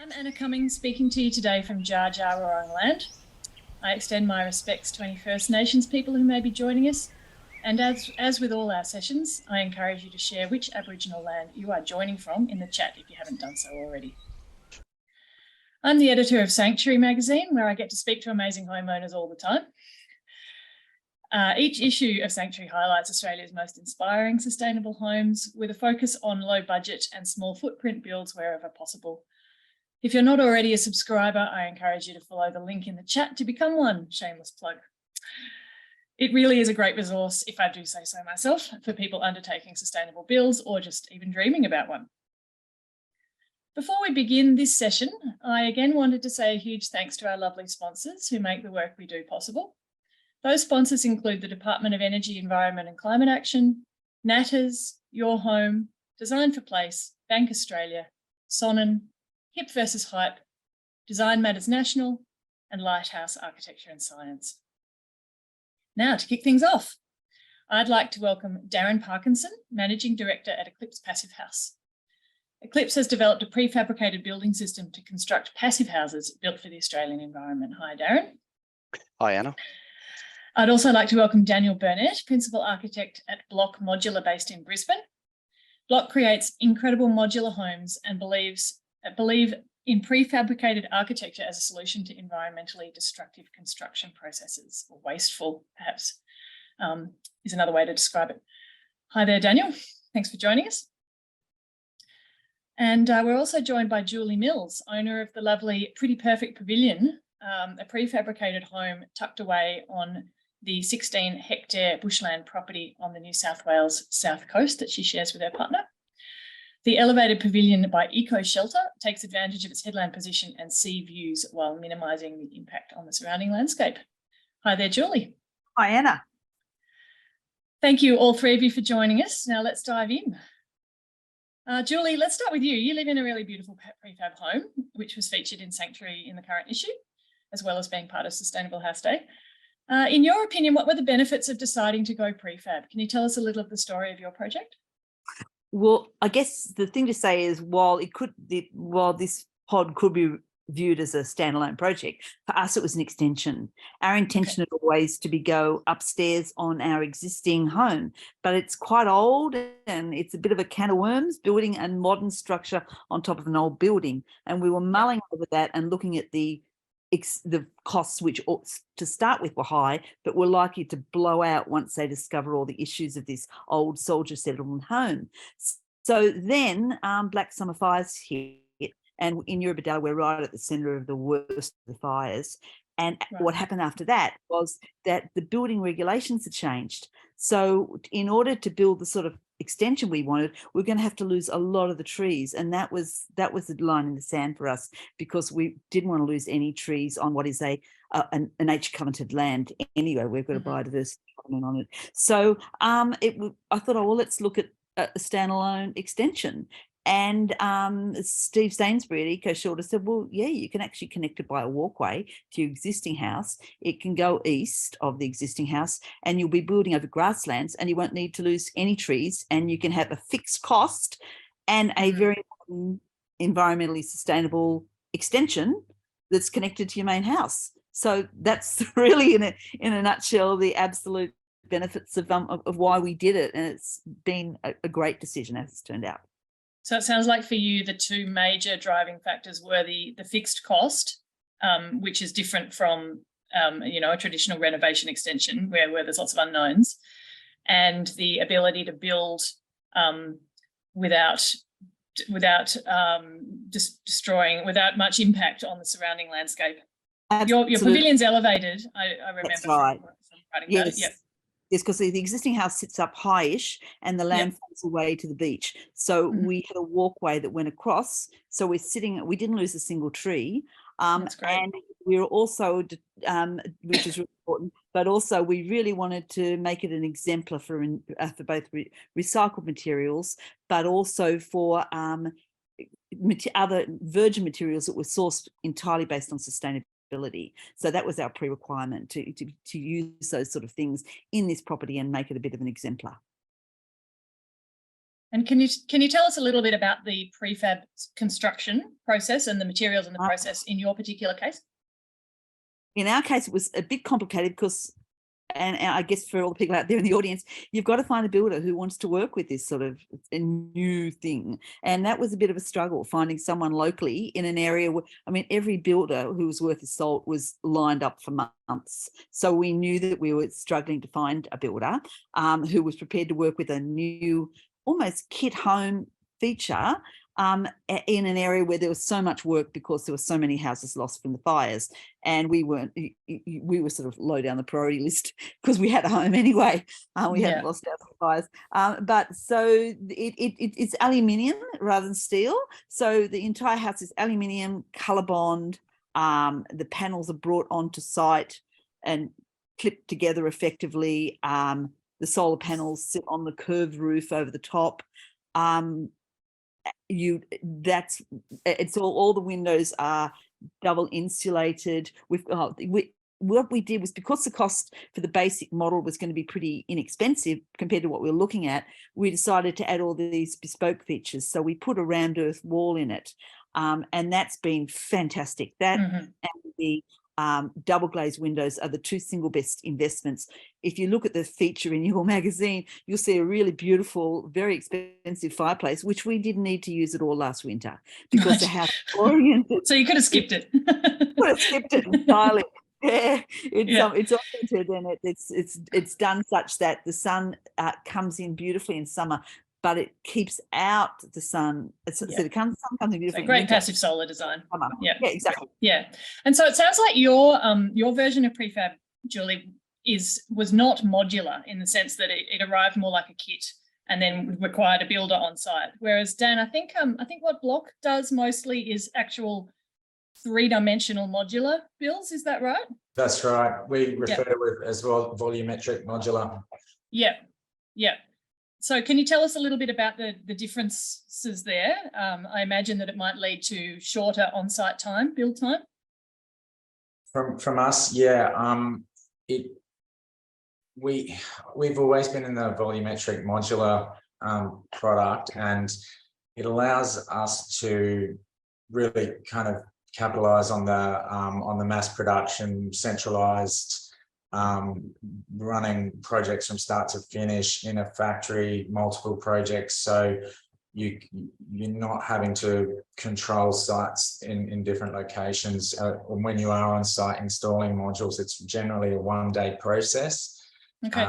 I'm Anna Cumming, speaking to you today from Jar Jar Wurrung land. I extend my respects to any First Nations people who may be joining us, and as with all our sessions, I encourage you to share which Aboriginal land you are joining from in the chat if you haven't done so already. I'm the editor of Sanctuary magazine, where I get to speak to amazing homeowners all the time. Each issue of Sanctuary highlights Australia's most inspiring sustainable homes with a focus on low budget and small footprint builds wherever possible. If you're not already a subscriber, I encourage you to follow the link in the chat to become one. Shameless plug. It really is a great resource, if I do say so myself, for people undertaking sustainable builds or just even dreaming about one. Before we begin this session, I again wanted to say a huge thanks to our lovely sponsors who make the work we do possible. Those sponsors include the Department of Energy, Environment and Climate Action, Natters, Your Home, Design for Place, Bank Australia, Sonnen, Hip versus Hype, Design Matters National, and Lighthouse Architecture and Science. Now, to kick things off, I'd like to welcome Darryn Parkinson, Managing Director at Eclipse Passive House. Eclipse has developed a prefabricated building system to construct passive houses built for the Australian environment. Hi, Darryn. Hi, Anna. I'd also like to welcome Daniel Burnett, Principal Architect at Blok Modular based in Brisbane. Blok creates incredible modular homes and believe in prefabricated architecture as a solution to environmentally destructive construction processes, or wasteful, perhaps, is another way to describe it. Hi there, Daniel. Thanks for joining us. And we're also joined by Julie Mills, owner of the lovely Pretty Perfect Pavilion, a prefabricated home tucked away on the 16-hectare bushland property on the New South Wales south coast that she shares with her partner. The elevated pavilion by Eco Shelter takes advantage of its headland position and sea views while minimising the impact on the surrounding landscape. Hi there, Julie. Hi, Anna. Thank you, all three of you, for joining us. Now let's dive in. Julie, let's start with you. You live in a really beautiful prefab home, which was featured in Sanctuary in the current issue, as well as being part of Sustainable House Day. In your opinion, what were the benefits of deciding to go prefab? Can you tell us a little of the story of your project? Well, I guess the thing to say is while this pod could be viewed as a standalone project, for us it was an extension. Our intention is always to go upstairs on our existing home, but it's quite old and it's a bit of a can of worms, building a modern structure on top of an old building. And we were mulling over that and looking at the costs, which to start with were high, but were likely to blow out once they discover all the issues of this old soldier settlement home. So then Black Summer fires hit, and in Eurobodalla we're right at the centre of the worst of the fires. And what happened after that was that the building regulations had changed. So in order to build the sort of extension we wanted, we're going to have to lose a lot of the trees, and that was the line in the sand for us, because we didn't want to lose any trees on what is an H-covenanted land anyway. We've got a biodiversity covenant on it. So I thought, oh well, let's look at a standalone extension. And Steve Sainsbury at Eco Shelter said, well, yeah, you can actually connect it by a walkway to your existing house. It can go east of the existing house and you'll be building over grasslands and you won't need to lose any trees, and you can have a fixed cost and a very environmentally sustainable extension that's connected to your main house. So that's really, in a nutshell, the absolute benefits of why we did it. And it's been a great decision as it's turned out. So it sounds like for you, the two major driving factors were the fixed cost, which is different from, a traditional renovation extension where there's lots of unknowns, and the ability to build without destroying, without much impact on the surrounding landscape. Your pavilion's elevated, I remember. That's right. Yes. Yep. Yes, because the existing house sits up highish and the land falls away to the beach. So we had a walkway that went across. So we didn't lose a single tree. That's great. And we were also, which is really important, but also we really wanted to make it an exemplar for both recycled materials, but also for other virgin materials that were sourced entirely based on sustainability. So that was our pre-requirement, to use those sort of things in this property and make it a bit of an exemplar. And can you tell us a little bit about the prefab construction process and the materials and the process in your particular case? In our case, it was a bit complicated because, and I guess for all the people out there in the audience, you've got to find a builder who wants to work with this sort of a new thing. And that was a bit of a struggle, finding someone locally in an area where, I mean, every builder who was worth his salt was lined up for months. So we knew that we were struggling to find a builder who was prepared to work with a new, almost kit home feature in an area where there was so much work because there were so many houses lost from the fires, and we were sort of low down the priority list because we had a home anyway. We hadn't lost our fires, but so it's aluminium rather than steel. So the entire house is aluminium, colour bond. The panels are brought onto site and clipped together effectively. The solar panels sit on the curved roof over the top. It's all the windows are double insulated. What we did was, because the cost for the basic model was going to be pretty inexpensive compared to what we were looking at, we decided to add all these bespoke features. So we put a round earth wall in it, and that's been fantastic. That and the double glazed windows are the two single best investments. If you look at the feature in your magazine, you'll see a really beautiful, very expensive fireplace, which we didn't need to use at all last winter because the house is oriented. So you could have skipped it. Could have skipped it entirely. Yeah, it's oriented, and it's done such that the sun comes in beautifully in summer, but it keeps out the sun. So the sun comes in beautifully. So great passive solar design. Yeah, exactly. Yeah, and so it sounds like your version of prefab, Julie, was not modular in the sense that it arrived more like a kit and then required a builder on site. Whereas Dan, I think what Blok does mostly is actual 3-dimensional modular builds. Is that right? That's right. We refer to it as well volumetric modular. Yeah. So can you tell us a little bit about the differences there? I imagine that it might lead to shorter on-site time, build time. From us, we've always been in the volumetric modular product, and it allows us to really kind of capitalize on the mass production, centralized running projects from start to finish in a factory, multiple projects. So you're not having to control sites in different locations. When you are on site installing modules, it's generally a one-day process. Okay,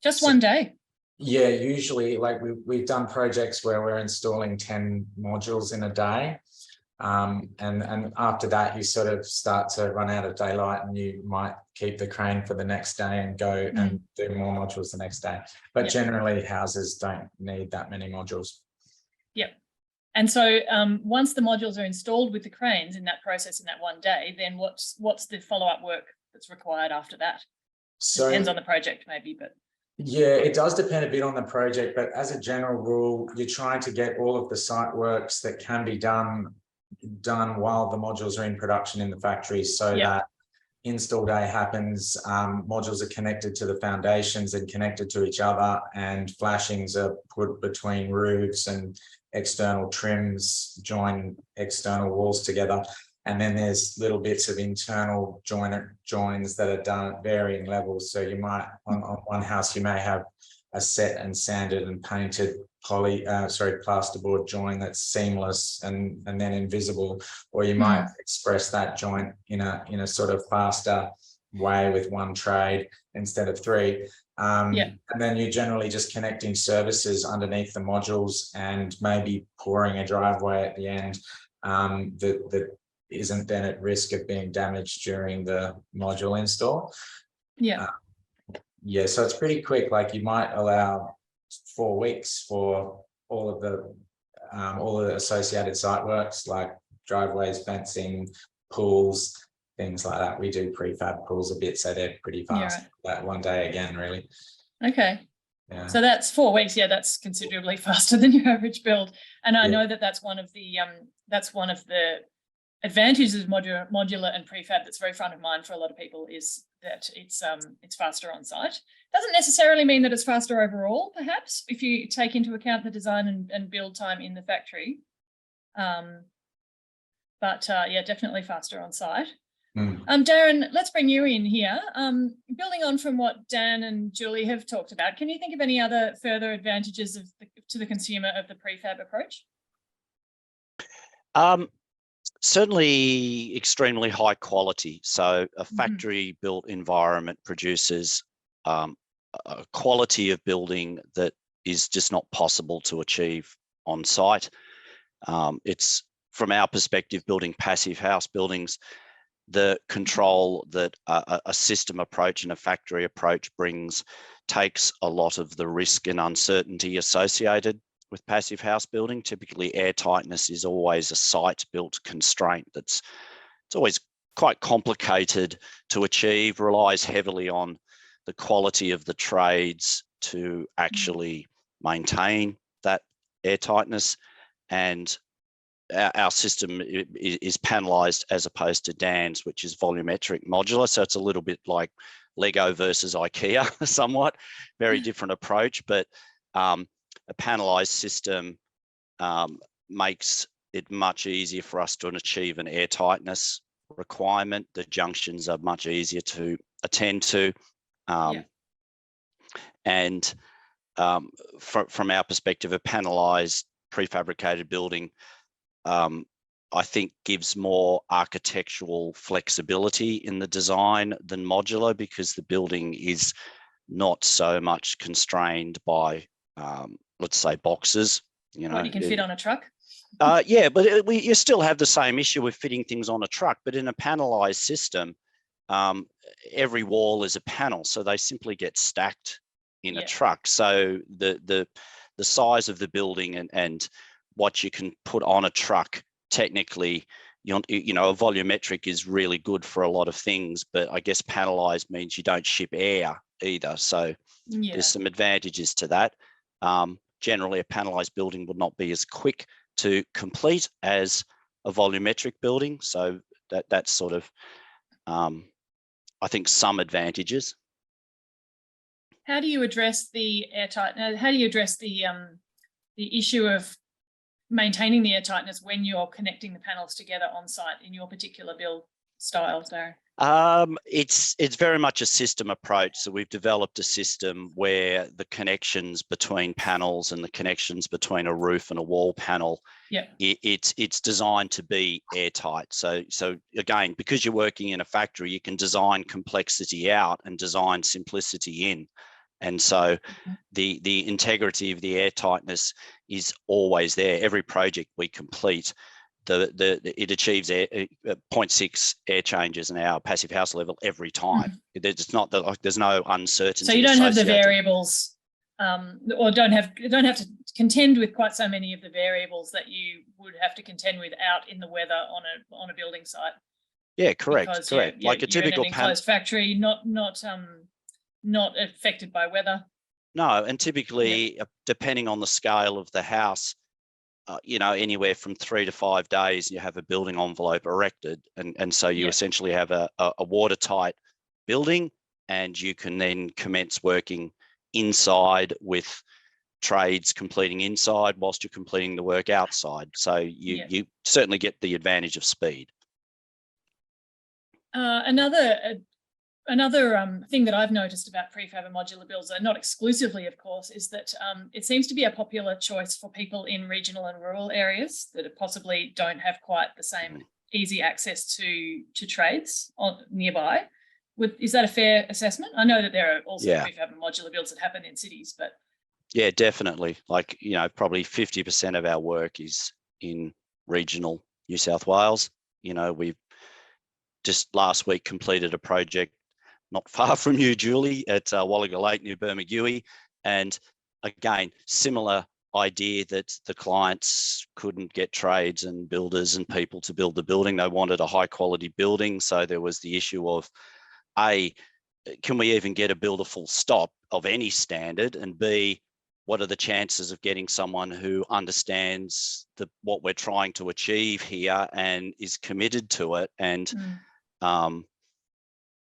just one day. Yeah, usually, like we've done projects where we're installing 10 modules in a day. And after that, you sort of start to run out of daylight, and you might keep the crane for the next day and go and do more modules the next day. But generally, houses don't need that many modules. Yep. And so once the modules are installed with the cranes in that process in that one day, then what's the follow-up work that's required after that? So depends on the project maybe, but. Yeah, it does depend a bit on the project, but as a general rule, you're trying to get all of the site works that can be done while the modules are in production in the factory, so that install day happens, modules are connected to the foundations and connected to each other, and flashings are put between roofs, and external trims join external walls together. And then there's little bits of internal joins that are done at varying levels. So you might, on one house, you may have a set and sanded and painted plasterboard joint that's seamless and then invisible, or you might express that joint in a sort of faster way with one trade instead of 3. And then you're generally just connecting services underneath the modules and maybe pouring a driveway at the end that isn't then at risk of being damaged during the module install. So it's pretty quick. Like you might allow 4 weeks for all of the associated site works, like driveways, fencing, pools, things like that. We do prefab pools a bit, so they're pretty fast. That one day again, really. Okay. Yeah. So that's 4 weeks. Yeah, that's considerably faster than your average build. And I know that that's one of the advantages of modular and prefab that's very front of mind for a lot of people is that it's faster on site. Doesn't necessarily mean that it's faster overall, perhaps, if you take into account the design and build time in the factory. Yeah, definitely faster on site. Darryn, let's bring you in here. Building on from what Dan and Julie have talked about, can you think of any other further advantages to the consumer of the prefab approach? Certainly extremely high quality. So a factory built environment produces a quality of building that is just not possible to achieve on site. It's, from our perspective, building passive house buildings, the control that a system approach and a factory approach brings takes a lot of the risk and uncertainty associated with passive house building. Typically, air tightness is always a site-built constraint it's always quite complicated to achieve, relies heavily on the quality of the trades to actually maintain that air tightness. And our system is panelized as opposed to Dan's, which is volumetric modular. So it's a little bit like Lego versus IKEA, somewhat very different approach, but a panelized system makes it much easier for us to achieve an air tightness requirement. The junctions are much easier to attend to. And from our perspective, a panelized prefabricated building, I think, gives more architectural flexibility in the design than modular, because the building is not so much constrained by, let's say, boxes. What you can fit on a truck? Yeah, but you still have the same issue with fitting things on a truck. But in a panelized system, every wall is a panel, so they simply get stacked in a truck. So the size of the building and what you can put on a truck, technically, you know, a volumetric is really good for a lot of things, but I guess panelized means you don't ship air either. So there's some advantages to that. Generally, a panelized building would not be as quick to complete as a volumetric building. So that's sort of, I think, some advantages. How do you address the airtight? How do you address the issue of maintaining the air tightness when you're connecting the panels together on site in your particular build style, Darryn? It's very much a system approach. So we've developed a system where the connections between panels and the connections between a roof and a wall panel, it's designed to be airtight. So again, because you're working in a factory, you can design complexity out and design simplicity in. And so the integrity of the air tightness is always there. Every project we complete, it achieves 0.6 air changes an hour passive house level every time. It's not that, like, there's no uncertainty. So you don't have the variables, or don't have to contend with quite so many of the variables that you would have to contend with out in the weather on a building site. Yeah, correct. Because correct. You're, like a typical in an enclosed factory, not affected by weather. No, and typically, depending on the scale of the house, you know, anywhere from 3 to 5 days, you have a building envelope erected, and so you essentially have a watertight building, and you can then commence working inside with trades completing inside whilst you're completing the work outside. So you certainly get the advantage of speed. Another thing that I've noticed about prefab and modular builds, not exclusively, of course, is that it seems to be a popular choice for people in regional and rural areas that possibly don't have quite the same easy access to trades nearby. Is that a fair assessment? I know that there are also prefab and modular builds that happen in cities, but yeah, definitely. Like, you know, probably 50% of our work is in regional New South Wales. You know, we've just last week completed a project not far from you, Julie, at Wallaga Lake near Bermagui. And again, similar idea that the clients couldn't get trades and builders and people to build the building. They wanted a high quality building. So there was the issue of, A, can we even get a builder full stop of any standard? And B, what are the chances of getting someone who understands what we're trying to achieve here and is committed to it? And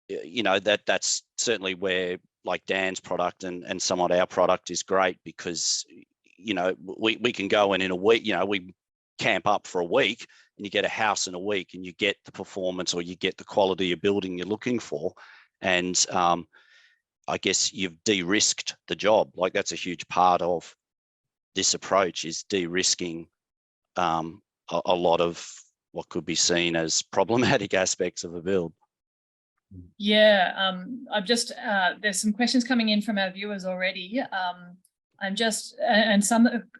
you know, that's certainly where, like Dan's product and somewhat our product is great, because, you know, we can go in a week, you know, we camp up for a week and you get a house in a week and you get the performance or you get the quality of building you're looking for. And I guess you've de-risked the job. Like, that's a huge part of this approach, is de-risking a lot of what could be seen as problematic aspects of a build. Yeah, I've just, there's some questions coming in from our viewers already. I'm just, and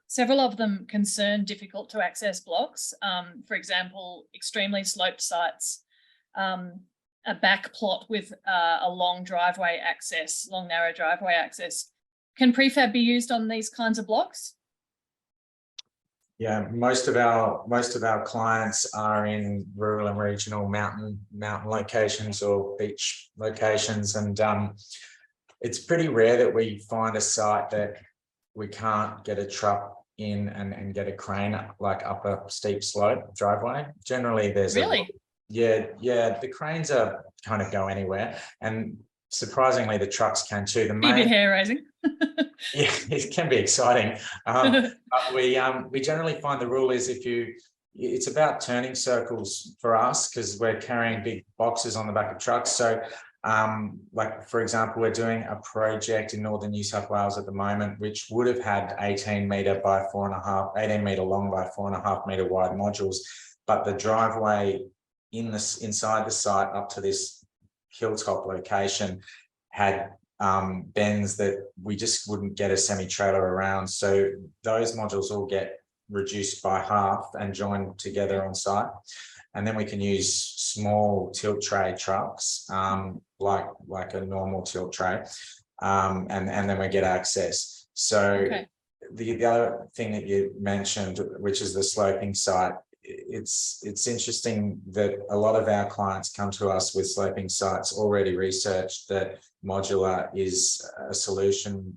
several of them concern difficult to access blocks. For example, extremely sloped sites, a back plot with a long driveway access, long narrow driveway access. Can prefab be used on these kinds of blocks? Yeah, most of our clients are in rural and regional mountain locations or beach locations, and it's pretty rare that we find a site that we can't get a truck in and get a crane like up a steep slope driveway. Generally, there's the cranes are kind of go anywhere, and surprisingly, the trucks can too. The main, a bit hair raising. Yeah, it can be exciting. But we generally find the rule is it's about turning circles for us, because we're carrying big boxes on the back of trucks. So like, for example, we're doing a project in northern New South Wales at the moment, which would have had 18 metre by 18 metre long by 4.5 metre wide modules. But the driveway inside the site up to this hilltop location had bends that we just wouldn't get a semi-trailer around. So those modules all get reduced by half and joined together on site. And then we can use small tilt tray trucks, like a normal tilt tray, and then we get access. So the other thing that you mentioned, which is the sloping site, it's interesting that a lot of our clients come to us with sloping sites already researched that modular is a solution,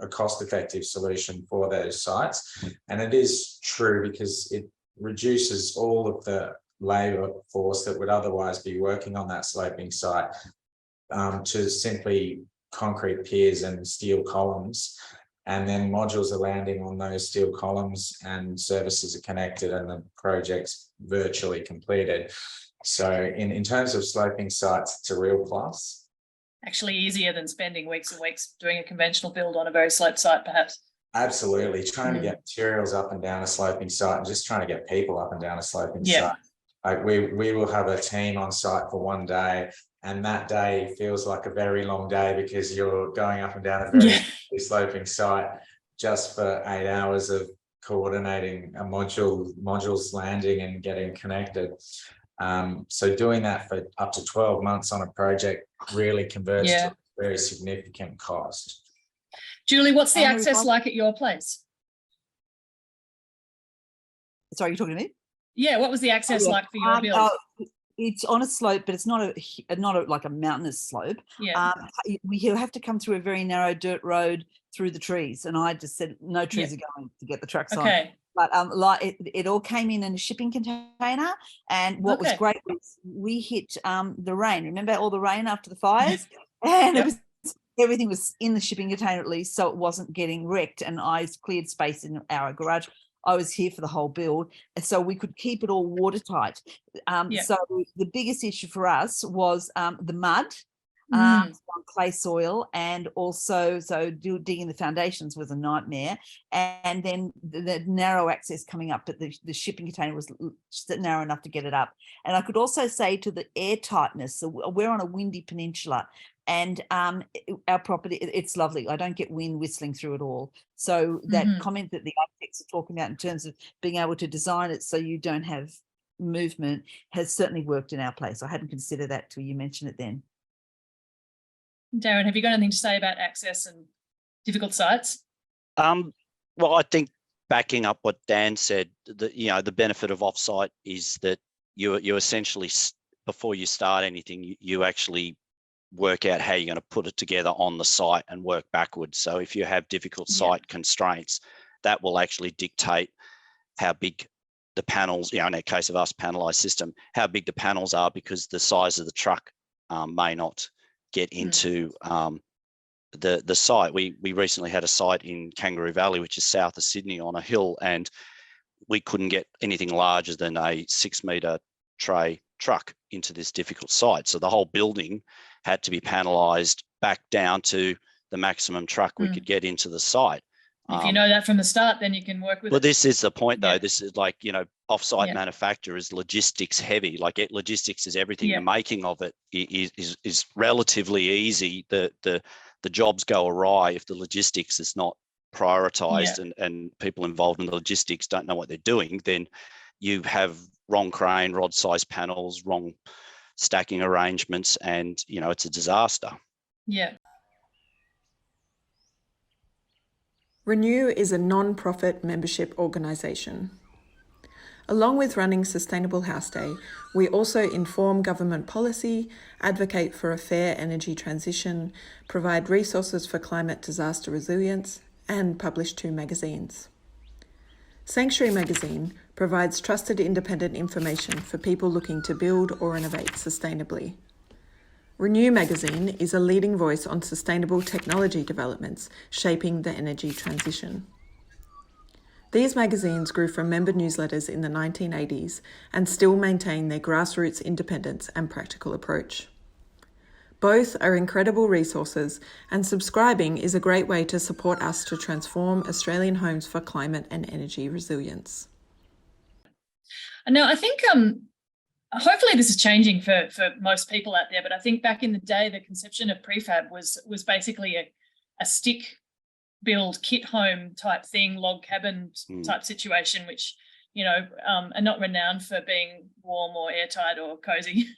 a cost-effective solution for those sites. And it is true, because it reduces all of the labour force that would otherwise be working on that sloping site to simply concrete piers and steel columns. And then modules are landing on those steel columns and services are connected and the project's virtually completed. So in terms of sloping sites, it's a real plus. Actually easier than spending weeks and weeks doing a conventional build on a very sloped site, perhaps. Absolutely. Trying to get materials up and down a sloping site and just trying to get people up and down a sloping site. Like we will have a team on site for one day, and that day feels like a very long day because you're going up and down a very sloping site just for 8 hours of coordinating a modules landing and getting connected. So doing that for up to 12 months on a project really converts to a very significant cost. Julie, what's the access like at your place? Sorry, you're talking to me? Yeah, what was the access like for your build? It's on a slope, but it's not like a mountainous slope. Yeah. We have to come through a very narrow dirt road through the trees, and I just said no trees are going to get the trucks on. But it all came in a shipping container, and what was great was we hit the rain. Remember all the rain after the fires, and everything was in the shipping container at least, so it wasn't getting wrecked. And I cleared space in our garage. I was here for the whole build, so we could keep it all watertight. So the biggest issue for us was the mud, clay soil, and also digging the foundations was a nightmare. And then the narrow access coming up, but the shipping container was narrow enough to get it up. And I could also say to the air tightness, so we're on a windy peninsula, and our property, it's lovely. I don't get wind whistling through it all. So that comment that the architects are talking about in terms of being able to design it so you don't have movement has certainly worked in our place. I hadn't considered that till you mentioned it then. Darryn, have you got anything to say about access and difficult sites? Well, I think backing up what Dan said, the benefit of offsite is that you essentially, before you start anything, you actually work out how you're going to put it together on the site and work backwards. So if you have difficult site constraints, that will actually dictate how big the panels, in the case of us, panelized system, how big the panels are, because the size of the truck may not get into the site. We recently had a site in Kangaroo Valley, which is south of Sydney, on a hill, and we couldn't get anything larger than a 6-metre tray truck into this difficult site. So the whole building had to be panelized back down to the maximum truck we could get into the site. If you know that from the start, then you can work with it. Well, this is the point, though. This is like, off-site manufacture is logistics heavy. Like logistics is everything. The making of it is relatively easy. The jobs go awry if the logistics is not prioritized and people involved in the logistics don't know what they're doing. Then you have wrong crane, rod size panels, wrong stacking arrangements, and it's a disaster. Yeah. Renew is a non-profit membership organisation. Along with running Sustainable House Day, we also inform government policy, advocate for a fair energy transition, provide resources for climate disaster resilience, and publish 2 magazines. Sanctuary Magazine provides trusted independent information for people looking to build or renovate sustainably. Renew magazine is a leading voice on sustainable technology developments shaping the energy transition. These magazines grew from member newsletters in the 1980s and still maintain their grassroots independence and practical approach. Both are incredible resources, and subscribing is a great way to support us to transform Australian homes for climate and energy resilience. Now, I think hopefully this is changing for most people out there, but I think back in the day, the conception of prefab was basically a stick build kit home type thing, log cabin type situation, which, are not renowned for being warm or airtight or cozy.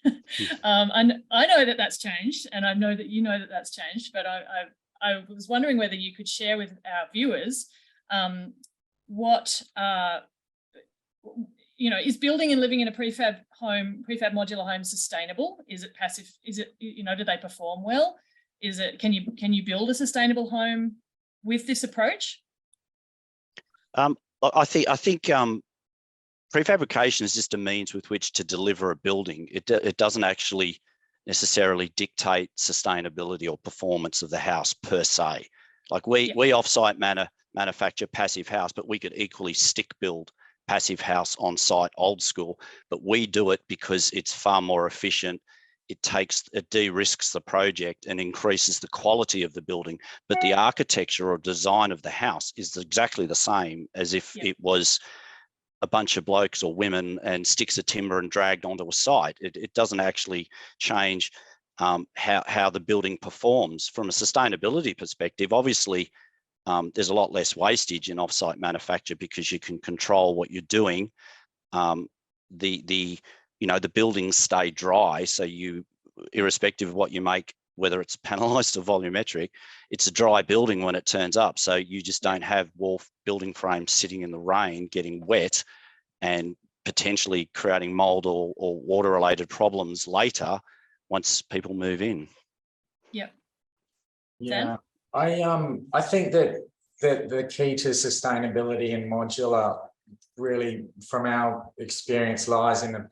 And I know that that's changed, and I know that you know that that's changed, but I was wondering whether you could share with our viewers what is building and living in a prefab modular home sustainable? Is it passive? Is it, do they perform well? Can you build a sustainable home with this approach? I think prefabrication is just a means with which to deliver a building. It doesn't actually necessarily dictate sustainability or performance of the house per se. Like we off-site manufacture passive house, but we could equally stick build passive house on site, old school, but we do it because it's far more efficient. It de-risks the project and increases the quality of the building, but the architecture or design of the house is exactly the same as if it was a bunch of blokes or women and sticks of timber and dragged onto a site. It doesn't actually change how the building performs. From a sustainability perspective, obviously, there's a lot less wastage in offsite manufacture because you can control what you're doing. The buildings stay dry, so you, irrespective of what you make, whether it's panelized or volumetric, it's a dry building when it turns up. So you just don't have wall building frames sitting in the rain getting wet and potentially creating mold or water-related problems later once people move in. Yep. Yeah. I think that the key to sustainability in modular, really from our experience, lies in the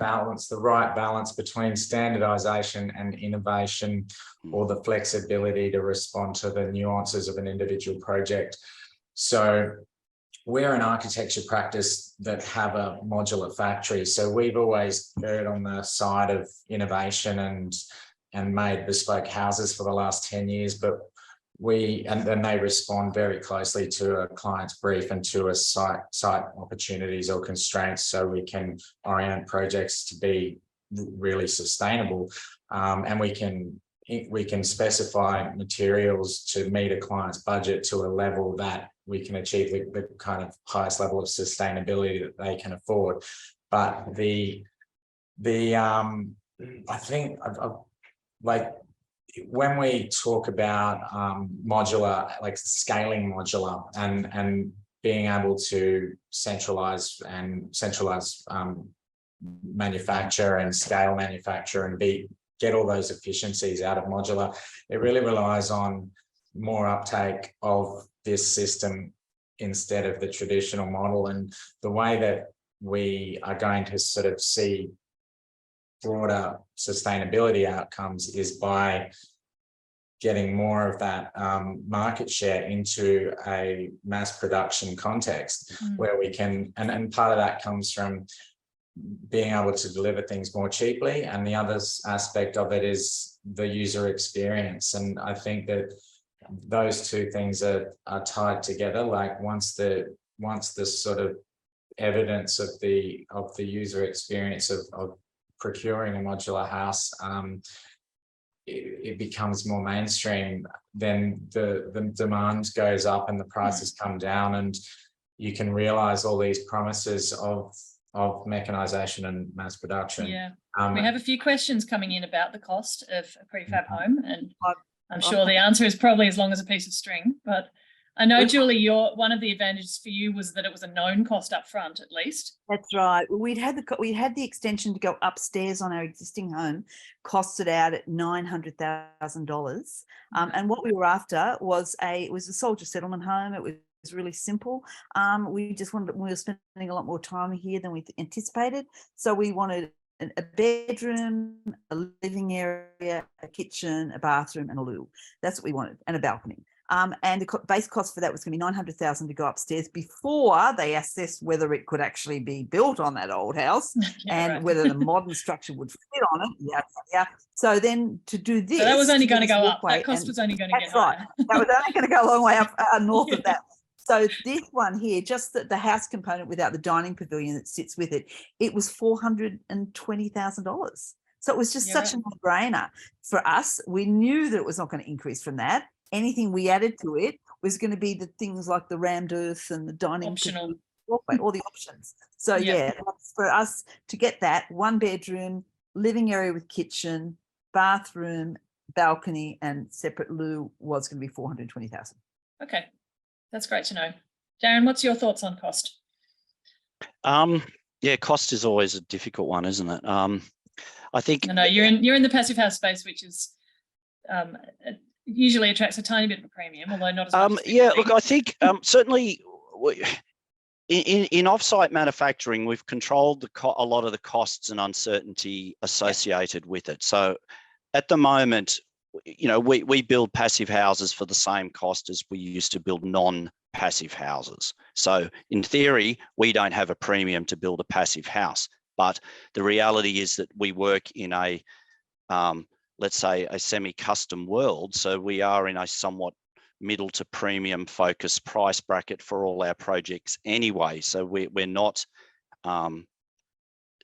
right balance between standardization and innovation, or the flexibility to respond to the nuances of an individual project. So we're an architecture practice that have a modular factory, so we've always erred on the side of innovation and made bespoke houses for the last 10 years, but then they respond very closely to a client's brief and to a site opportunities or constraints, so we can orient projects to be really sustainable, and we can specify materials to meet a client's budget to a level that we can achieve the kind of highest level of sustainability that they can afford. But I think like, when we talk about modular, like scaling modular and being able to centralize manufacture and scale manufacture and be get all those efficiencies out of modular. It really relies on more uptake of this system instead of the traditional model. And the way that we are going to sort of see broader sustainability outcomes is by getting more of that market share into a mass production context where we can, and part of that comes from being able to deliver things more cheaply, and the other aspect of it is the user experience. And I think that those two things are tied together. Like once the sort of evidence of the user experience of procuring a modular house it becomes more mainstream, then the demand goes up and the prices come down, and you can realize all these promises of mechanization and mass production. Yeah, we have a few questions coming in about the cost of a prefab home, and I'm sure the answer is probably as long as a piece of string, but I know, Julie, one of the advantages for you was that it was a known cost up front, at least. That's right. We had the extension to go upstairs on our existing home, costed out at $900,000. And what we were after was a soldier settlement home. It was really simple. We were spending a lot more time here than we anticipated. So we wanted a bedroom, a living area, a kitchen, a bathroom, and a loo. That's what we wanted, and a balcony. And the base cost for that was going to be $900,000 to go upstairs before they assessed whether it could actually be built on that old house and whether the modern structure would fit on it. Yeah. So then to do this, so that was only going to go up. That cost was only going to get higher. That was only going to go a long way up north of that. So this one here, just the house component without the dining pavilion that sits with it, it was $420,000. So it was just such a no-brainer for us. We knew that it was not going to increase from that. Anything we added to it was going to be the things like the rammed earth and the dining optional, all the options. So for us to get that 1 bedroom, living area with kitchen, bathroom, balcony, and separate loo was going to be $420,000. Okay, that's great to know. Darryn, what's your thoughts on cost? Yeah, cost is always a difficult one, isn't it? I think no, you're in the passive house space, which is usually attracts a tiny bit of a premium, although not as much. Look, I think certainly in offsite manufacturing, we've controlled a lot of the costs and uncertainty associated with it. So at the moment, we build passive houses for the same cost as we used to build non-passive houses. So in theory, we don't have a premium to build a passive house, but the reality is that we work in a let's say a semi-custom world. So we are in a somewhat middle to premium focused price bracket for all our projects anyway. So we're not,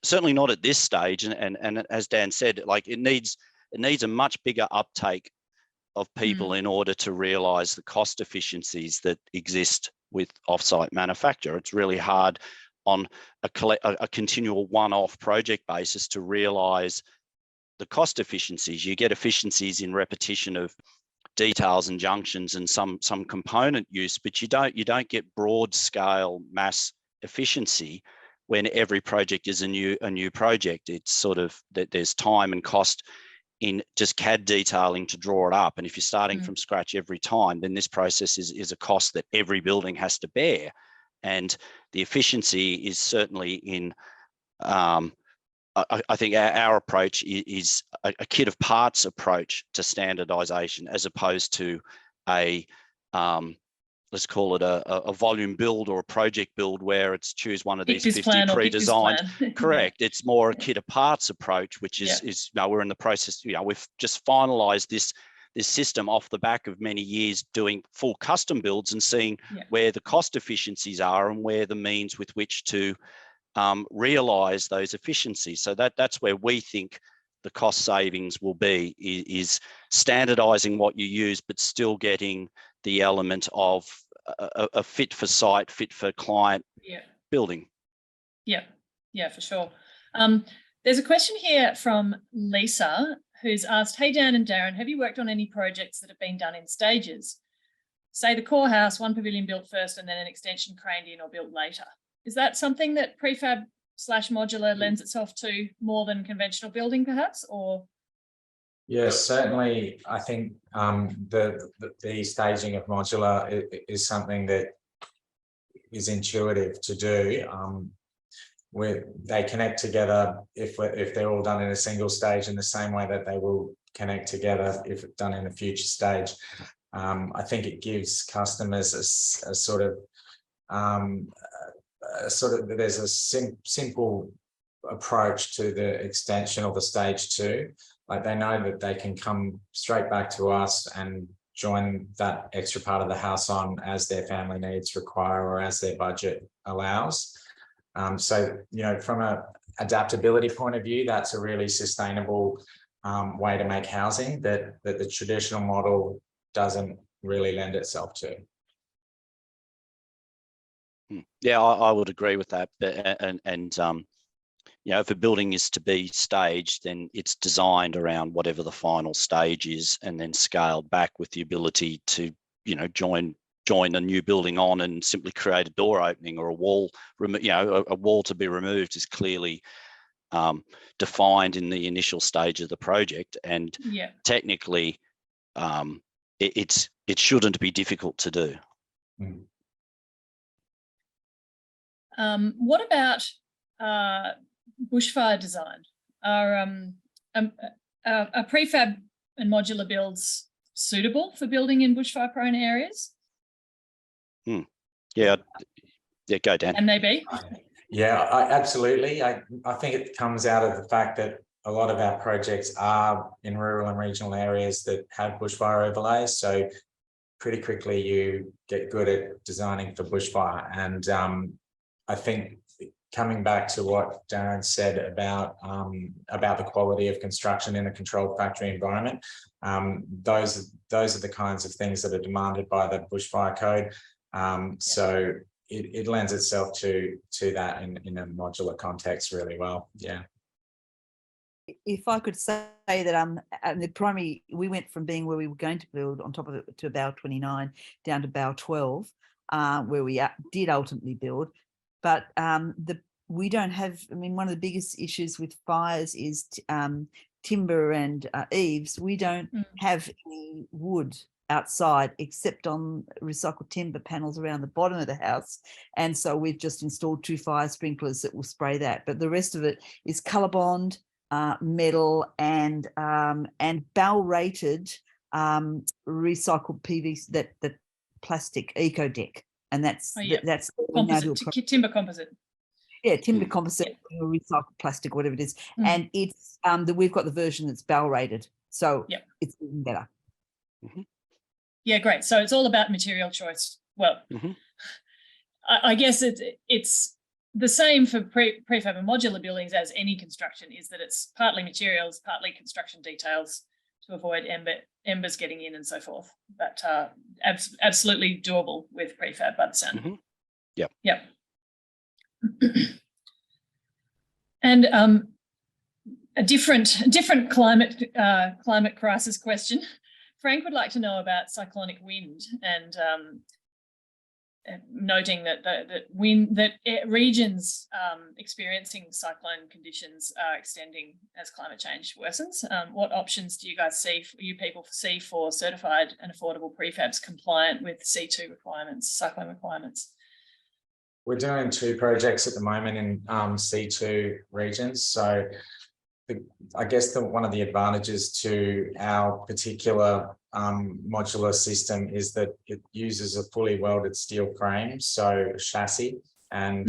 certainly not at this stage. And as Dan said, like it needs a much bigger uptake of people in order to realize the cost efficiencies that exist with offsite manufacture. It's really hard on a continual one-off project basis to realize the cost efficiencies. You get efficiencies in repetition of details and junctions and some component use, but you don't get broad scale mass efficiency when every project is a new project. It's sort of that there's time and cost in just CAD detailing to draw it up, and if you're starting from scratch every time, then this process is a cost that every building has to bear. And the efficiency is certainly in I think our approach is a kit of parts approach to standardization, as opposed to a let's call it a volume build or a project build where it's choose one of these 50 pre-designed. Correct. It's more a kit of parts approach, which is we're in the process. We've just finalized this system off the back of many years doing full custom builds and seeing where the cost efficiencies are and where the means with which to realize those efficiencies. So that's where we think the cost savings will be, is standardizing what you use, but still getting the element of a fit for site, fit for client building. Yeah, for sure. There's a question here from Lisa, who's asked, hey, Dan and Darryn, have you worked on any projects that have been done in stages? Say the core house, 1 pavilion built first and then an extension craned in or built later. Is that something that prefab / modular lends itself to more than conventional building, perhaps? Or Yes, certainly. I think the staging of modular is something that is intuitive to do. Where they connect together if they're all done in a single stage in the same way that they will connect together if done in a future stage. I think it gives customers a sort of there's a simple approach to the extension of the stage 2. Like they know that they can come straight back to us and join that extra part of the house on as their family needs require or as their budget allows. So, you know, from a adaptability point of view, that's a really sustainable way to make housing that the traditional model doesn't really lend itself to. Yeah, I would agree with that. You know, if a building is to be staged, then it's designed around whatever the final stage is, and then scaled back with the ability to, you know, join a new building on and simply create a door opening or a wall. You know, a wall to be removed is clearly defined in the initial stage of the project, and technically, it shouldn't be difficult to do. What about bushfire design? Are prefab and modular builds suitable for building in bushfire-prone areas? Yeah, go Dan. Can they be? Yeah, absolutely. I think it comes out of the fact that a lot of our projects are in rural and regional areas that have bushfire overlays. So pretty quickly you get good at designing for bushfire. And I think coming back to what Darryn said about the quality of construction in a controlled factory environment, those are the kinds of things that are demanded by the bushfire code. So it lends itself to that in a modular context really well. Yeah. If I could say that the primary, we went from being where we were going to build on top of it to bow 29 down to bow 12, where we did ultimately build. But we don't have, I mean, one of the biggest issues with fires is timber and eaves. We don't have any wood outside except on recycled timber panels around the bottom of the house. And so we've just installed 2 fire sprinklers that will spray that. But the rest of it is ColourBond, metal and BAL rated recycled PVC, that plastic eco deck. And that's that's composite, timber composite. Yeah, timber composite, or recycled plastic, whatever it is. And it's we've got the version that's BAL rated, so it's even better. Yeah, great. So it's all about material choice. Well, I guess it's the same for prefab and modular buildings as any construction, is that it's partly materials, partly construction details to avoid embers getting in and so forth. But absolutely doable with prefab by the sound. Yep. And a different climate crisis question. Frank would like to know about cyclonic wind and noting that regions experiencing cyclone conditions are extending as climate change worsens. What options do you guys see for certified and affordable prefabs compliant with C2 requirements, cyclone requirements? We're doing 2 projects at the moment in C2 regions. So I guess one of the advantages to our particular modular system is that it uses a fully welded steel frame, so chassis, and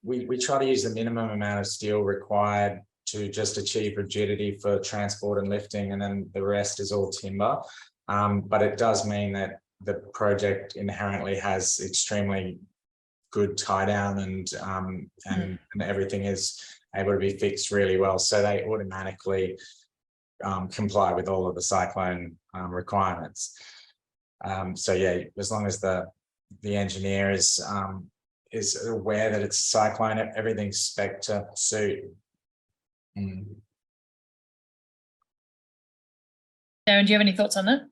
we try to use the minimum amount of steel required to just achieve rigidity for transport and lifting, and then the rest is all timber. But it does mean that the project inherently has extremely good tie down, and everything is able to be fixed really well, so they automatically comply with all of the cyclone requirements. So yeah, as long as the engineer is aware that it's a cyclone, everything's spec to suit. Darryn, do you have any thoughts on that?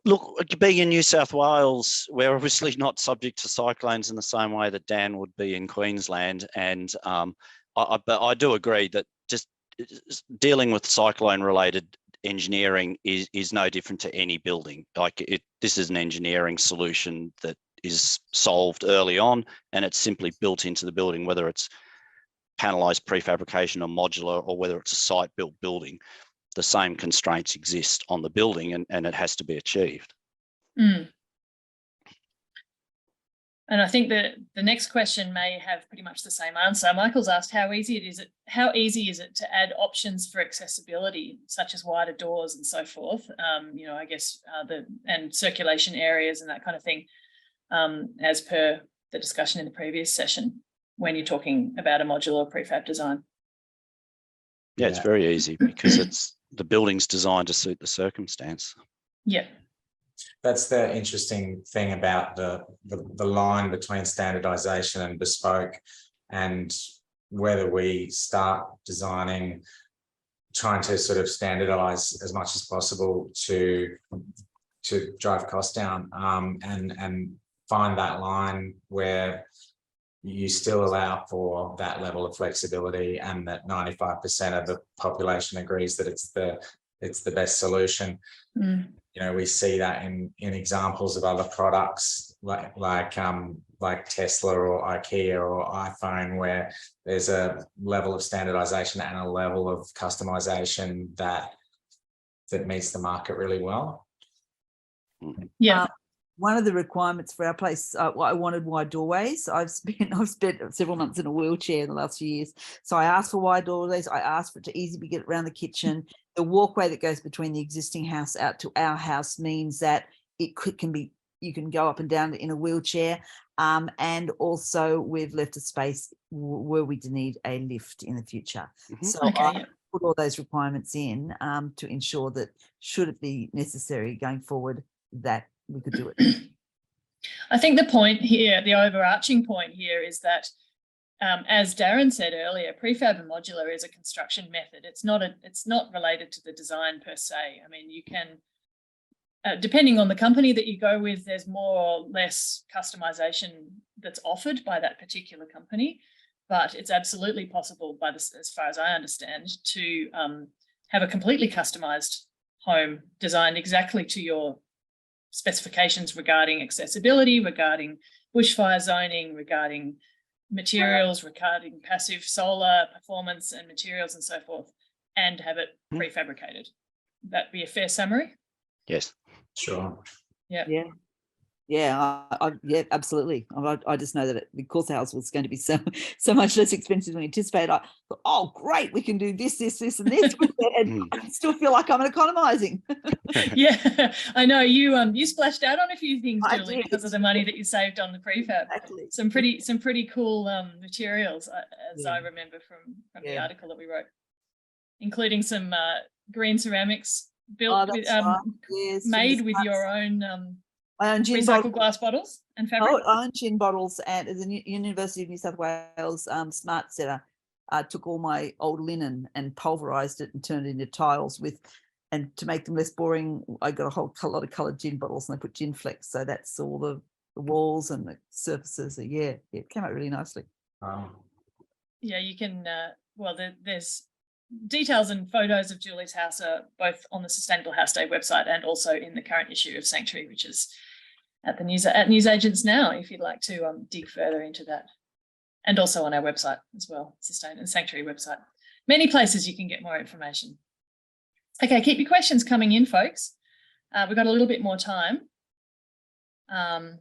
Look, being in New South Wales, we're obviously not subject to cyclones in the same way that Dan would be in Queensland, and but I do agree that just dealing with cyclone related engineering is no different to any building. This is an engineering solution that is solved early on, and it's simply built into the building, whether it's panelized prefabrication or modular, or whether it's a site built building. The same constraints exist on the building, and it has to be achieved. Mm. And I think that the next question may have pretty much the same answer. Michael's asked how easy is it to add options for accessibility, such as wider doors and so forth. I guess and circulation areas and that kind of thing, as per the discussion in the previous session, when you're talking about a modular prefab design. Yeah, it's very easy because the building's designed to suit the circumstance. Yeah. That's the interesting thing about the line between standardization and bespoke, and whether we start designing, trying to sort of standardize as much as possible to drive costs down, and find that line where you still allow for that level of flexibility, and that 95% of the population agrees that it's the best solution. Mm. We see that in examples of other products like Tesla or IKEA or iPhone, where there's a level of standardization and a level of customization that meets the market really well. Yeah. One of the requirements for our place, I wanted wide doorways. I've spent several months in a wheelchair in the last few years. So I asked for wide doorways. I asked for it to easily get around the kitchen. The walkway that goes between the existing house out to our house means that you can go up and down in a wheelchair. And also we've left a space where we need a lift in the future. Mm-hmm. So I put all those requirements in to ensure that should it be necessary going forward, that we could do it. I think the point here, the overarching point here, is that as Darryn said earlier, prefab and modular is a construction method. It's not related to the design per se. I mean, you can, depending on the company that you go with, there's more or less customization that's offered by that particular company, but it's absolutely possible, as far as I understand, to have a completely customized home designed exactly to your specifications regarding accessibility, regarding bushfire zoning, regarding materials, regarding passive solar performance and materials and so forth, and have it prefabricated. Would that be a fair summary? Yes. Sure. Yeah. Yeah. Yeah, yeah, absolutely. I just know that because the house was going to be so much less expensive than we anticipated, I thought, oh, great, we can do this, and this with it, and I still feel like I'm economizing. Yeah, I know you splashed out on a few things, Julie, because of the money that you saved on the prefab. Exactly. Some pretty cool materials, as I remember from the article that we wrote, including some green ceramics built with made with your own. I own gin recycled glass bottles and fabric. I own gin bottles, and the University of New South Wales Smart Setter took all my old linen and pulverized it and turned it into tiles and to make them less boring, I got a lot of coloured gin bottles, and I put gin flecks, so that's all the walls and the surfaces. It came out really nicely. Yeah, you can. There's details and photos of Julie's house are both on the Sustainable House Day website and also in the current issue of Sanctuary, which is at Newsagents now, if you'd like to dig further into that. And also on our website as well, Sanctuary website. Many places you can get more information. Okay, keep your questions coming in, folks. We've got a little bit more time. I'll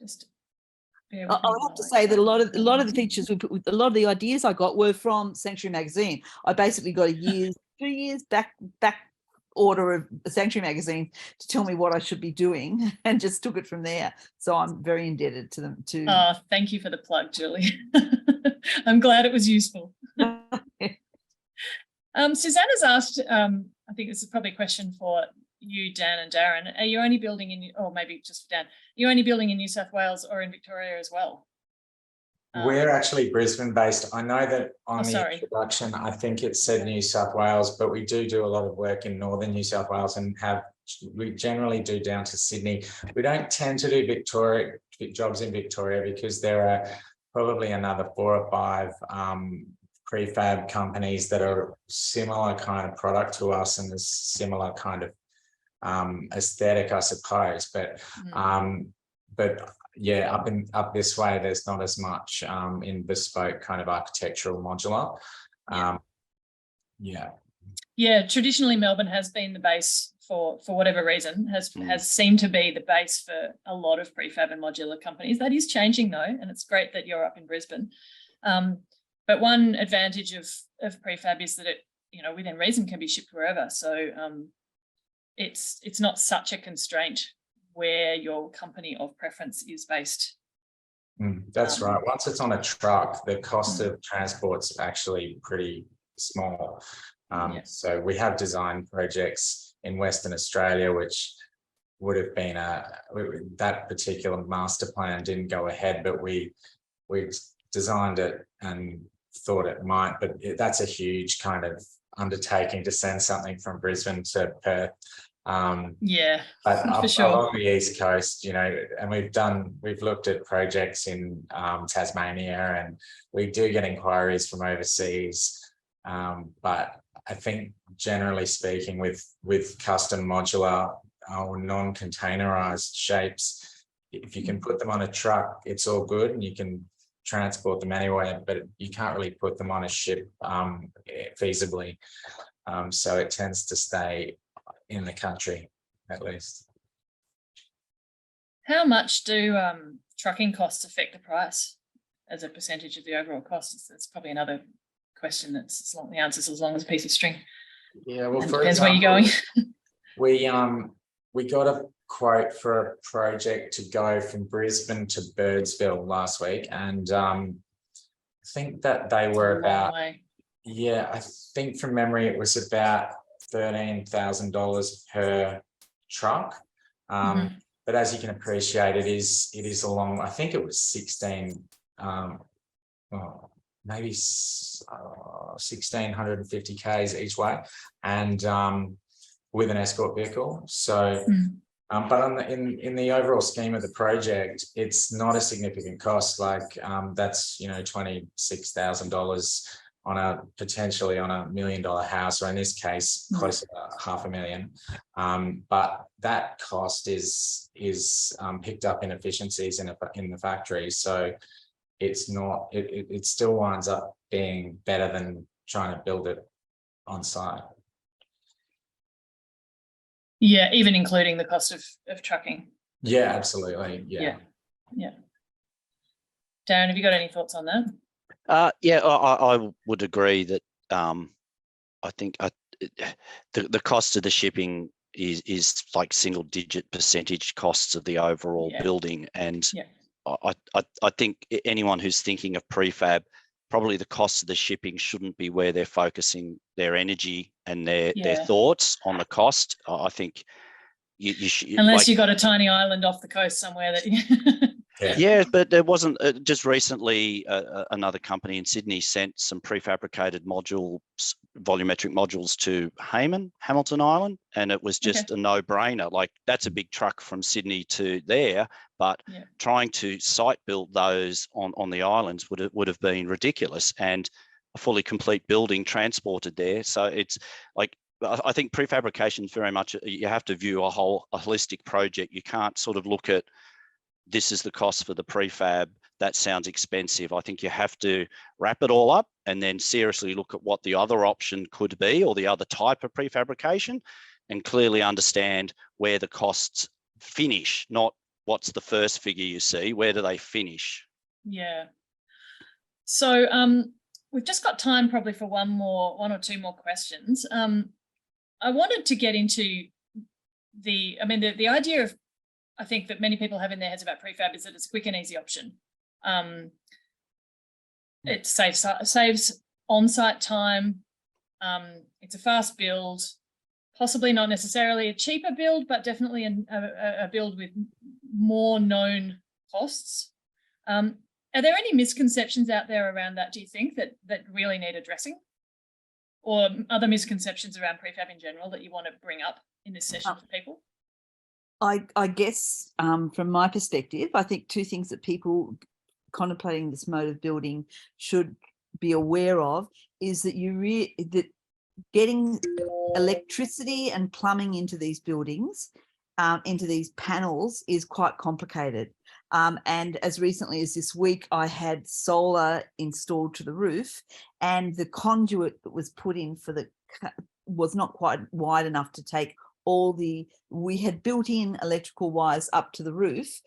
have to say that a lot of the features a lot of the ideas I got were from Sanctuary magazine. I basically got 2 years back order of the Sanctuary magazine to tell me what I should be doing, and just took it from there. So I'm very indebted to them too. Oh, thank you for the plug, Julie. I'm glad it was useful. Susanna's asked, I think this is probably a question for you, Dan and Darryn. Are you only building in, or maybe just for Dan, are you only building in New South Wales or in Victoria as well? We're actually Brisbane based. I know that on the introduction, I think it said New South Wales, but we do a lot of work in northern New South Wales, and we generally do down to Sydney. We don't tend to do jobs in Victoria because there are probably another 4 or 5 prefab companies that are similar kind of product to us and a similar kind of aesthetic, I suppose. But yeah, up this way, there's not as much in bespoke kind of architectural modular. Yeah, traditionally Melbourne has been the base for whatever reason, has seemed to be the base for a lot of prefab and modular companies. That is changing though, and it's great that you're up in Brisbane. But one advantage of prefab is that it, you know, within reason can be shipped wherever. So it's not such a constraint where your company of preference is based. That's right. Once it's on a truck, the cost of transport's actually pretty small. So we have design projects in Western Australia, which would have been that particular master plan didn't go ahead, but we designed it and thought it might, but that's a huge kind of undertaking to send something from Brisbane to Perth. But for sure. Along the East Coast, you know, and we've looked at projects in Tasmania, and we do get inquiries from overseas. But I think generally speaking, with custom modular or non-containerized shapes, if you can put them on a truck, it's all good, and you can transport them anywhere, but you can't really put them on a ship feasibly. So it tends to stay in the country, at least. How much do trucking costs affect the price as a percentage of the overall cost? That's probably another question that's as long, the answer's as long as a piece of string. Yeah, well, and for depends example, where you're going. we got a quote for a project to go from Brisbane to Birdsville last week, and I think that they were about, I think from memory it was about $13,000 per truck. But as you can appreciate, it is a long, I think it was 1,650 Ks each way, and with an escort vehicle. So but in the overall scheme of the project, it's not a significant cost. Like that's, you know, $26,000 potentially on $1 million house, or in this case, close to $500,000. But that cost is picked up in efficiencies in the factory. So it's not, it still winds up being better than trying to build it on site. Yeah, even including the cost of trucking. Yeah, absolutely. Yeah. Darryn, have you got any thoughts on that? I would agree that I think the cost of the shipping is like single-digit percentage costs of the overall building, and I think anyone who's thinking of prefab, probably the cost of the shipping shouldn't be where they're focusing their energy and their thoughts on the cost. I think you should, unless you got a tiny island off the coast somewhere that Yeah, but there wasn't just recently another company in Sydney sent some prefabricated modules, volumetric modules to Hamilton Island, and it was just a no-brainer. Like, that's a big truck from Sydney to there, but trying to site build those on the islands would have been ridiculous, and a fully complete building transported there. So it's like, I think prefabrication is very much, you have to view a holistic project. You can't sort of look at, this is the cost for the prefab, that sounds expensive. I think you have to wrap it all up and then seriously look at what the other option could be, or the other type of prefabrication, and clearly understand where the costs finish, not what's the first figure you see, where do they finish? Yeah. So we've just got time probably for one or two more questions. I wanted to get into the idea of, I think that many people have in their heads about prefab is that it's a quick and easy option. It saves on-site time. It's a fast build, possibly not necessarily a cheaper build, but definitely a build with more known costs. Are there any misconceptions out there around that, do you think, that really need addressing? Or other misconceptions around prefab in general that you want to bring up in this session for people? I guess from my perspective, I think two things that people contemplating this mode of building should be aware of is that that getting electricity and plumbing into these buildings, into these panels, is quite complicated. And as recently as this week, I had solar installed to the roof, and the conduit that was put in was not quite wide enough to take we had built in electrical wires up to the roof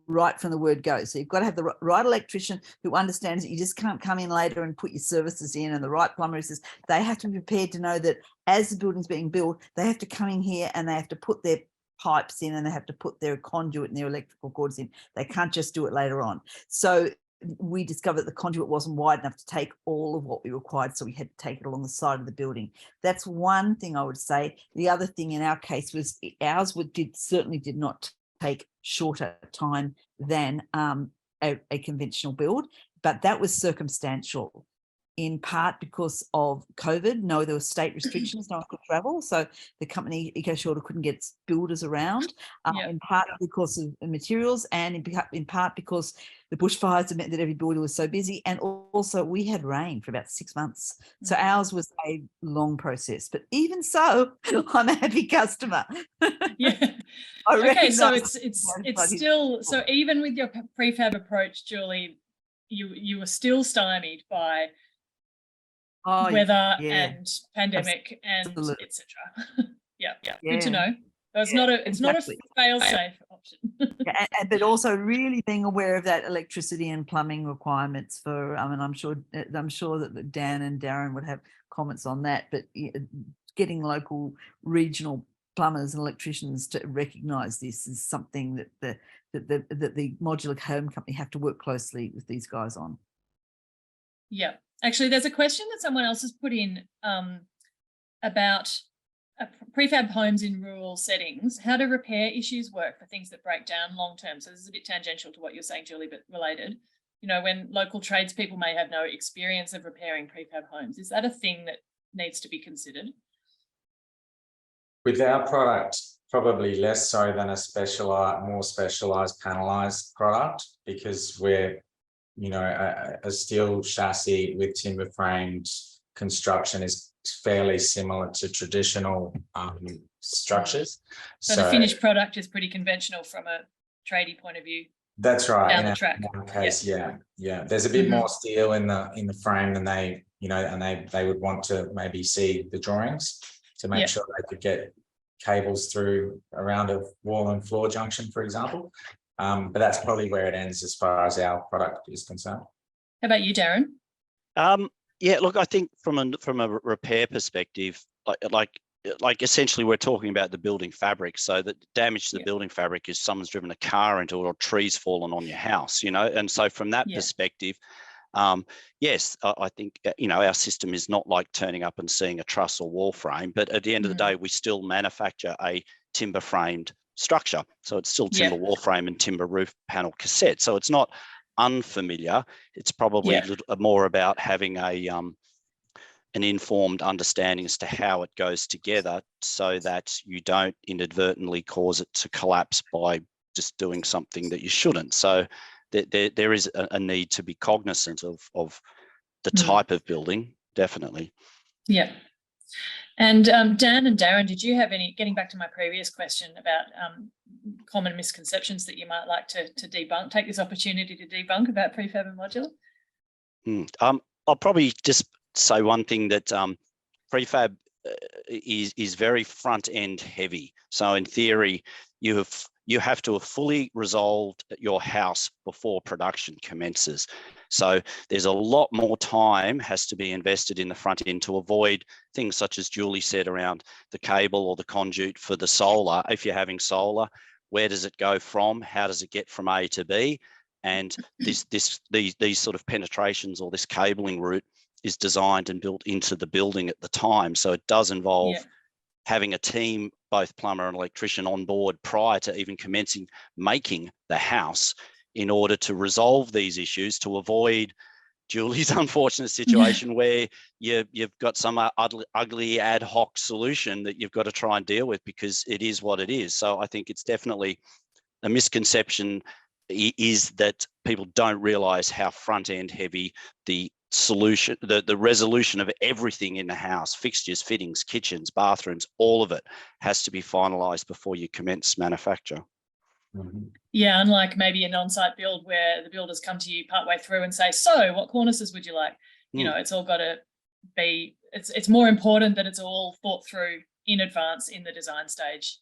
right from the word go. So you've got to have the right electrician who understands that you just can't come in later and put your services in, and the right plumber who says they have to be prepared to know that as the building's being built, they have to come in here and they have to put their pipes in and they have to put their conduit and their electrical cords in. They can't just do it later on. So we discovered that the conduit wasn't wide enough to take all of what we required, so we had to take it along the side of the building. That's one thing I would say. The other thing in our case was ours certainly did not take shorter time than a conventional build, but that was circumstantial, in part because of COVID. No, there were state restrictions, no one could travel. So the company EcoShelter couldn't get its builders around, in part because of the materials, and in part because the bushfires meant that every builder was so busy. And also we had rain for about 6 months. So ours was a long process, but even so, I'm a happy customer. Yeah. Okay, so it's still, so even with your prefab approach, Julie, you were still stymied by weather and pandemic and etc. Yeah, good to know. So it's not a fail-safe option. But also really being aware of that electricity and plumbing requirements for. I mean, I'm sure that Dan and Darryn would have comments on that. But getting local, regional plumbers and electricians to recognise this is something that the modular home company have to work closely with these guys on. Yeah, actually, there's a question that someone else has put in about prefab homes in rural settings. How do repair issues work for things that break down long term? So this is a bit tangential to what you're saying, Julie, but related. You know, when local tradespeople may have no experience of repairing prefab homes, is that a thing that needs to be considered? With our product, probably less so than more specialized panelized product, because we're, you know, a steel chassis with timber framed construction is fairly similar to traditional structures. So the finished product is pretty conventional from a tradie point of view. That's right. Down the track. In our case, yeah. There's a bit more steel in the frame than they, you know, and they would want to maybe see the drawings to make sure they could get cables through around a wall and floor junction, for example. But that's probably where it ends as far as our product is concerned. How about you, Darryn? Yeah, look, I think from a repair perspective, like essentially we're talking about the building fabric. So the damage to the building fabric is someone's driven a car into it or trees fallen on your house, you know. And so from that perspective, yes, I think, you know, our system is not like turning up and seeing a truss or wall frame, but at the end of the day, we still manufacture a timber framed structure. So it's still timber wall frame and timber roof panel cassette. So it's not unfamiliar. It's probably a little more about having an informed understanding as to how it goes together, so that you don't inadvertently cause it to collapse by just doing something that you shouldn't. So there is a need to be cognizant of the type of building, definitely. Yeah. And Dan and Darryn, did you have any, getting back to my previous question about common misconceptions that you might like to debunk, take this opportunity to debunk about prefab and modular? I'll probably just say one thing, that prefab is very front end heavy. So in theory, you have to have fully resolved your house before production commences. So there's a lot more time has to be invested in the front end to avoid things such as Julie said around the cable or the conduit for the solar. If you're having solar, where does it go from? How does it get from A to B? And these sort of penetrations or this cabling route is designed and built into the building at the time. So it does involve having a team, both plumber and electrician, on board prior to even commencing making the house, in order to resolve these issues, to avoid Julie's unfortunate situation where you've got some ugly ad hoc solution that you've got to try and deal with, because it is what it is. So I think it's definitely a misconception is that people don't realize how front end heavy the solution, the resolution of everything in the house, fixtures, fittings, kitchens, bathrooms, all of it has to be finalised before you commence manufacture. Yeah, unlike maybe an on-site build where the builders come to you partway through and say, so what cornices would you like? You know, it's all got to be, it's more important that it's all thought through in advance in the design stage.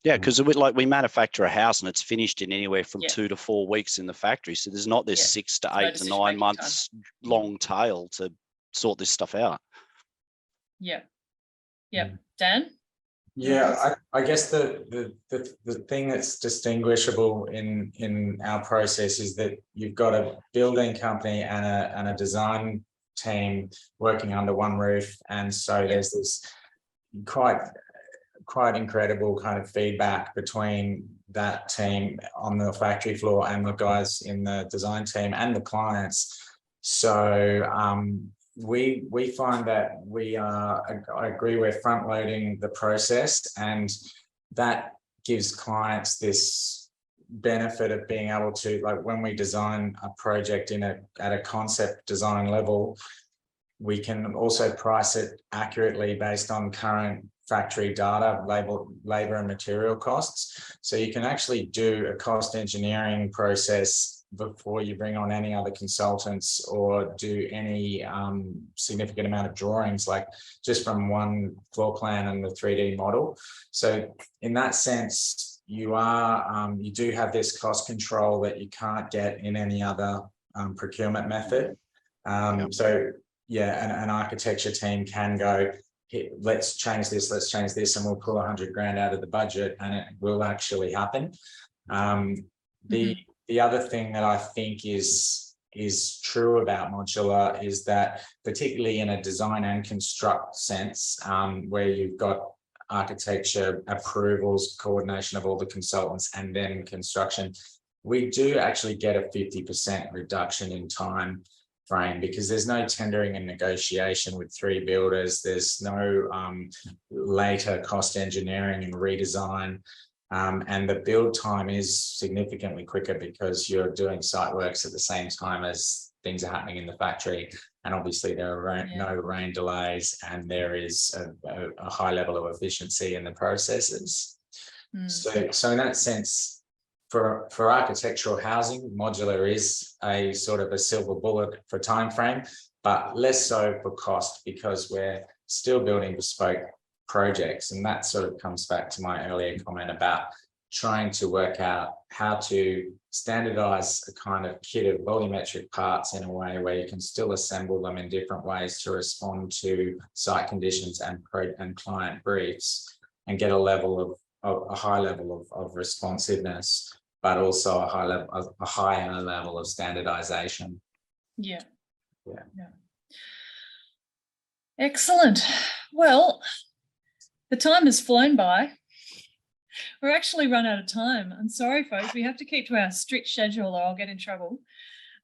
Yeah, because we manufacture a house and it's finished in anywhere from 2 to 4 weeks in the factory. So there's not this 6 to 8 to 9 months long tail to sort this stuff out. Yeah. Yeah. Dan? Yeah, I guess the thing that's distinguishable in our process is that you've got a building company and a design team working under one roof, and so there's this quite incredible kind of feedback between that team on the factory floor and the guys in the design team and the clients. So we find that I agree, we're front loading the process, and that gives clients this benefit of being able to, like, when we design a project at a concept design level, we can also price it accurately based on current factory data, labor and material costs. So you can actually do a cost engineering process before you bring on any other consultants or do any significant amount of drawings, like just from one floor plan and the 3D model. So in that sense, you do have this cost control that you can't get in any other procurement method. So yeah, an architecture team can go, let's change this, and we'll pull 100 grand out of the budget, and it will actually happen. The other thing that I think is true about modular is that, particularly in a design and construct sense, where you've got architecture approvals, coordination of all the consultants, and then construction, we do actually get a 50% reduction in time frame, because there's no tendering and negotiation with 3 builders. There's no later cost engineering and redesign. And the build time is significantly quicker because you're doing site works at the same time as things are happening in the factory. And obviously there are no rain delays, and there is a high level of efficiency in the processes. So in that sense, for architectural housing, modular is a sort of a silver bullet for time frame, but less so for cost, because we're still building bespoke projects. And that sort of comes back to my earlier comment about trying to work out how to standardize a kind of kit of volumetric parts in a way where you can still assemble them in different ways to respond to site conditions and client briefs, and get a high level of responsiveness, but also a higher level of standardization. Yeah. Excellent. Well, the time has flown by. We're actually run out of time. I'm sorry, folks. We have to keep to our strict schedule or I'll get in trouble.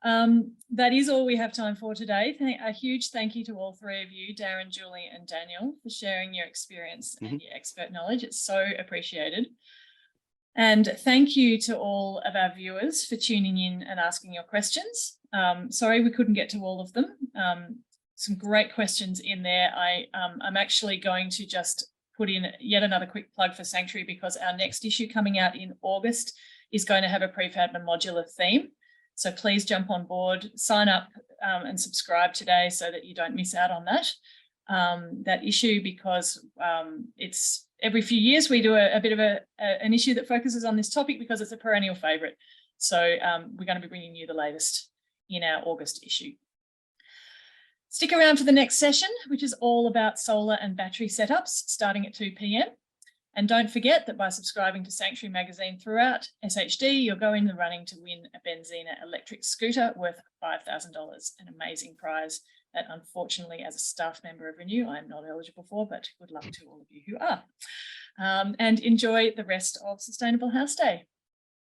That is all we have time for today. A huge thank you to all 3 of you, Darryn, Julie and Daniel, for sharing your experience and your expert knowledge. It's so appreciated. And thank you to all of our viewers for tuning in and asking your questions. Sorry we couldn't get to all of them. Some great questions in there. I'm actually going to just put in yet another quick plug for Sanctuary, because our next issue coming out in August is going to have a prefab and modular theme. So please jump on board, sign up and subscribe today so that you don't miss out on that issue, because it's every few years we do a bit of an issue that focuses on this topic because it's a perennial favourite. So we're going to be bringing you the latest in our August issue. Stick around for the next session, which is all about solar and battery setups, starting at 2 p.m. And don't forget that by subscribing to Sanctuary magazine throughout SHD, you'll go in the running to win a Benzina electric scooter worth $5,000, an amazing prize that unfortunately, as a staff member of Renew, I'm not eligible for, but good luck to all of you who are. And enjoy the rest of Sustainable House Day.